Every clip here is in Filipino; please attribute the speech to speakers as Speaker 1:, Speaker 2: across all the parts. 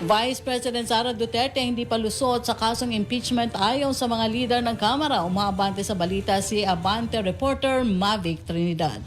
Speaker 1: Vice President Sara Duterte hindi pa lusot sa kasong impeachment ayon sa mga lider ng Kamara. Umaabante sa balita si Abante reporter Mavic Trinidad.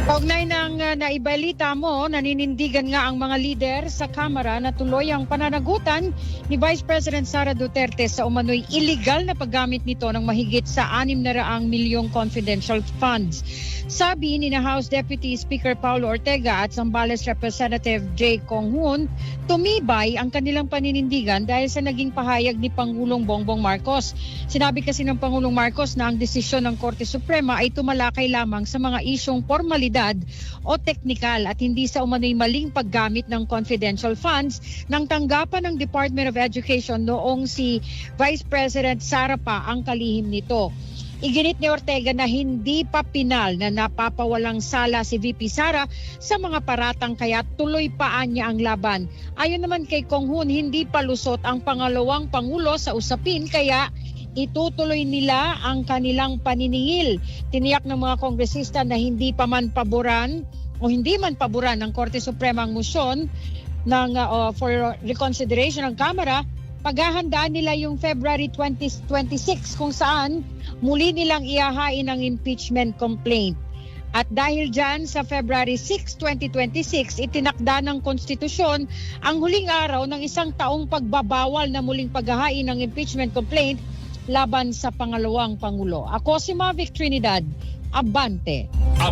Speaker 2: Kaugnay ng naibalita mo, naninindigan nga ang mga lider sa Kamara na tuloy ang pananagutan ni Vice President Sara Duterte sa umano'y illegal na paggamit nito ng mahigit sa 600 milyong confidential funds. Sabi ni House Deputy Speaker Paulo Ortega at Zambales Representative J. Kong Hoon, tumibay ang kanilang paninindigan dahil sa naging pahayag ni Pangulong Bongbong Marcos. Sinabi kasi ng Pangulong Marcos na ang desisyon ng Korte Suprema ay tumalakay lamang sa mga isyong formalidad o teknikal at hindi sa umano'y maling paggamit ng confidential funds ng tanggapan ng Department of Education noong si Vice President Sara pa ang kalihim nito. Iginit ni Ortega na hindi pa pinal na napapawalang sala si VP Sara sa mga paratang kaya tuloy paan niya ang laban. Ayon naman kay Kong Hoon, hindi pa lusot ang pangalawang pangulo sa usapin kaya itutuloy nila ang kanilang paniningil. Tiniyak ng mga kongresista na hindi pa man paboran o hindi man paboran ng Korte Suprema ang motion ng for reconsideration ng Kamara. Paghahandaan nila yung February 2026 kung saan muli nilang ihahain ang impeachment complaint. At dahil dyan sa February 6, 2026, itinakda ng konstitusyon ang huling araw ng isang taong pagbabawal na muling paghahain ng impeachment complaint laban sa pangalawang Pangulo. Ako si Mavic Trinidad, Abante.